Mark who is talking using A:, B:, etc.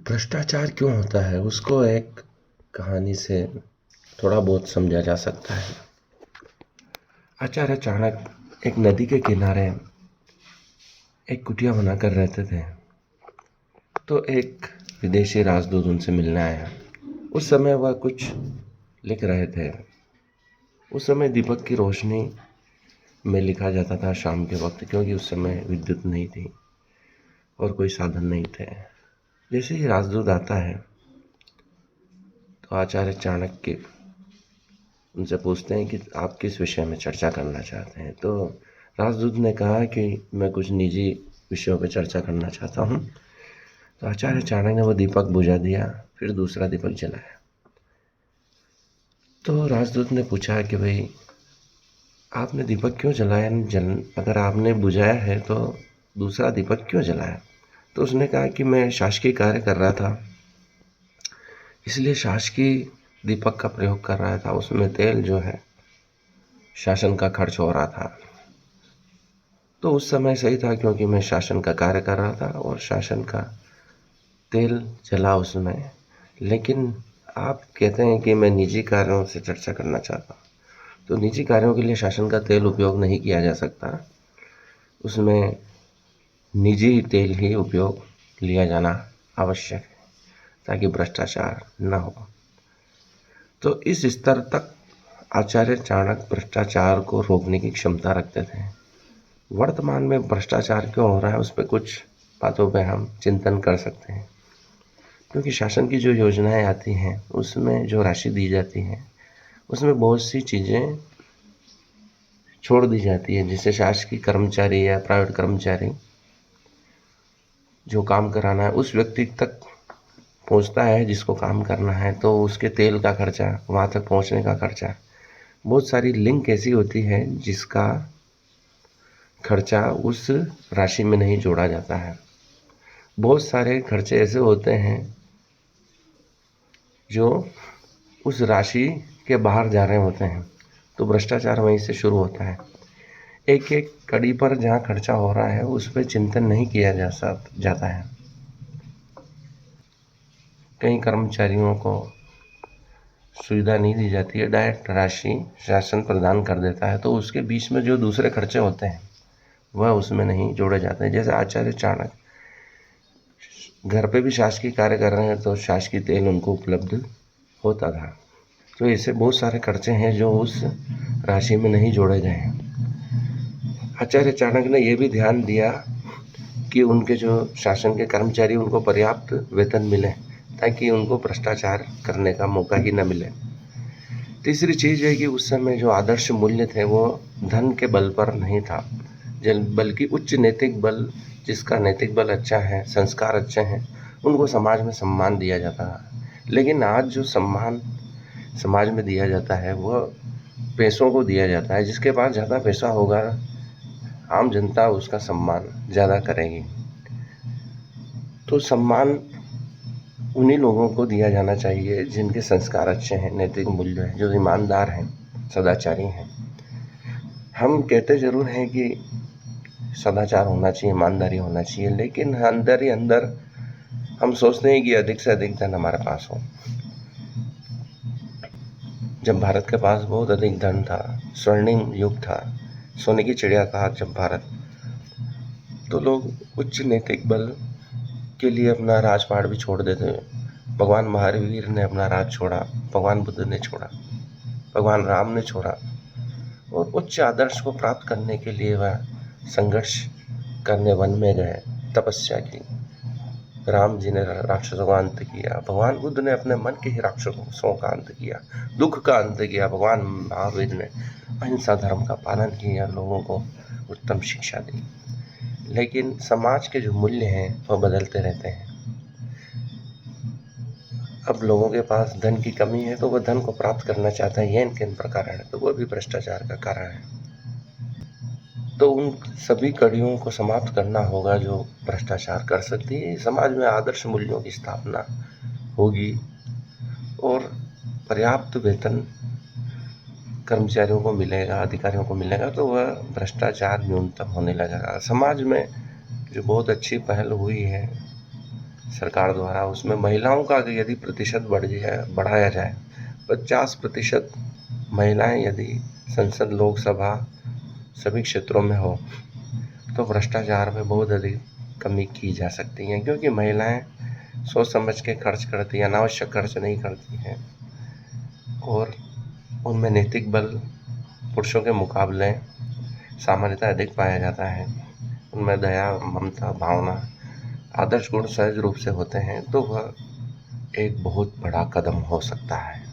A: भ्रष्टाचार क्यों होता है उसको एक कहानी से थोड़ा बहुत समझा जा सकता है। आचार्य चाणक्य एक नदी के किनारे एक कुटिया बनाकर रहते थे। तो एक विदेशी राजदूत उनसे मिलने आया। उस समय वह कुछ लिख रहे थे। उस समय दीपक की रोशनी में लिखा जाता था शाम के वक्त, क्योंकि उस समय विद्युत नहीं थी और कोई साधन नहीं थे। जैसे ही राजदूत आता है तो आचार्य चाणक्य उनसे पूछते हैं कि आप किस विषय में चर्चा करना चाहते हैं। तो राजदूत ने कहा कि मैं कुछ निजी विषयों पर चर्चा करना चाहता हूँ। तो आचार्य चाणक्य ने वो दीपक बुझा दिया, फिर दूसरा दीपक जलाया। तो राजदूत ने पूछा कि भाई आपने दीपक क्यों जलाया, अगर आपने बुझाया है तो दूसरा दीपक क्यों जलाया। तो उसने कहा कि मैं शासकीय कार्य कर रहा था, इसलिए शासकीय दीपक का प्रयोग कर रहा था। उसमें तेल जो है शासन का खर्च हो रहा था। तो उस समय सही था, क्योंकि मैं शासन का कार्य कर रहा था और शासन का तेल जला उसमें। लेकिन आप कहते हैं कि मैं निजी कार्यों से चर्चा करना चाहता हूँ, तो निजी कार्यों के लिए शासन का तेल उपयोग नहीं किया जा सकता। उसमें निजी तेल ही उपयोग लिया जाना आवश्यक है, ताकि भ्रष्टाचार न हो। तो इस स्तर तक आचार्य चाणक्य भ्रष्टाचार को रोकने की क्षमता रखते थे। वर्तमान में भ्रष्टाचार क्यों हो रहा है, उस पर कुछ बातों पे हम चिंतन कर सकते हैं। क्योंकि शासन की जो योजनाएं आती हैं, उसमें जो राशि दी जाती है, उसमें बहुत सी चीज़ें छोड़ दी जाती है, जिससे शासकीय कर्मचारी या प्राइवेट कर्मचारी जो काम कराना है उस व्यक्ति तक पहुंचता है जिसको काम करना है, तो उसके तेल का खर्चा, वहाँ तक पहुंचने का खर्चा, बहुत सारी लिंक ऐसी होती है जिसका खर्चा उस राशि में नहीं जोड़ा जाता है। बहुत सारे खर्चे ऐसे होते हैं जो उस राशि के बाहर जा रहे होते हैं, तो भ्रष्टाचार वहीं से शुरू होता है। एक एक कड़ी पर जहाँ खर्चा हो रहा है उस पर चिंतन नहीं किया जाता है। कई कर्मचारियों को सुविधा नहीं दी जाती है, डायरेक्ट राशि शासन प्रदान कर देता है, तो उसके बीच में जो दूसरे खर्चे होते हैं वह उसमें नहीं जोड़े जाते हैं। जैसे आचार्य चाणक्य घर पे भी शासकीय कार्य कर रहे हैं तो शासकीय तेल उनको उपलब्ध होता था। तो ऐसे बहुत सारे खर्चे हैं जो उस राशि में नहीं जोड़े गए हैं। आचार्य चाणक्य ने यह भी ध्यान दिया कि उनके जो शासन के कर्मचारी, उनको पर्याप्त वेतन मिले, ताकि उनको भ्रष्टाचार करने का मौका ही न मिले। तीसरी चीज़ है कि उस समय जो आदर्श मूल्य थे वो धन के बल पर नहीं था, बल्कि उच्च नैतिक बल, जिसका नैतिक बल अच्छा है, संस्कार अच्छे हैं, उनको समाज में सम्मान दिया जाता है। लेकिन आज जो सम्मान समाज में दिया जाता है वह पैसों को दिया जाता है। जिसके पास ज़्यादा पैसा होगा, आम जनता उसका सम्मान ज़्यादा करेगी। तो सम्मान उन्हीं लोगों को दिया जाना चाहिए जिनके संस्कार अच्छे हैं, नैतिक मूल्य हैं, जो ईमानदार हैं, सदाचारी हैं। हम कहते ज़रूर हैं कि सदाचार होना चाहिए, ईमानदारी होना चाहिए, लेकिन अंदर ही अंदर हम सोचते हैं कि अधिक से अधिक धन हमारे पास हो। जब भारत के पास बहुत अधिक धन था, स्वर्णिम युग था, सोने की चिड़िया था जब भारत, तो लोग उच्च नैतिक बल के लिए अपना राजपाट भी छोड़ देते। भगवान महावीर ने अपना राज छोड़ा, भगवान बुद्ध ने छोड़ा, भगवान राम ने छोड़ा, और उच्च आदर्श को प्राप्त करने के लिए वह संघर्ष करने वन में गए, तपस्या की। राम जी ने राक्षसों का अंत किया, भगवान बुद्ध ने अपने मन के ही राक्षसों का अंत किया, दुख का अंत किया। भगवान महावीर ने अहिंसा धर्म का पालन किया, लोगों को उत्तम शिक्षा दी। लेकिन समाज के जो मूल्य हैं वह बदलते रहते हैं। अब लोगों के पास धन की कमी है तो वह धन को प्राप्त करना चाहता है, यह किन प्रकार है, तो वह भी भ्रष्टाचार का कारण है। तो उन सभी कड़ियों को समाप्त करना होगा जो भ्रष्टाचार कर सकती है। समाज में आदर्श मूल्यों की स्थापना होगी और पर्याप्त वेतन कर्मचारियों को मिलेगा, अधिकारियों को मिलेगा, तो वह भ्रष्टाचार न्यूनतम होने लगेगा। समाज में जो बहुत अच्छी पहल हुई है सरकार द्वारा उसमें महिलाओं का यदि प्रतिशत बढ़ाया जाए, 50% महिलाएं यदि संसद, लोकसभा सभी क्षेत्रों में हो, तो भ्रष्टाचार में बहुत अधिक कमी की जा सकती है, क्योंकि महिलाएं सोच समझ के खर्च करती हैं, अनावश्यक खर्च नहीं करती हैं और उनमें नैतिक बल पुरुषों के मुकाबले सामान्यतः अधिक पाया जाता है। उनमें दया, ममता, भावना, आदर्श गुण सहज रूप से होते हैं, तो वह एक बहुत बड़ा कदम हो सकता है।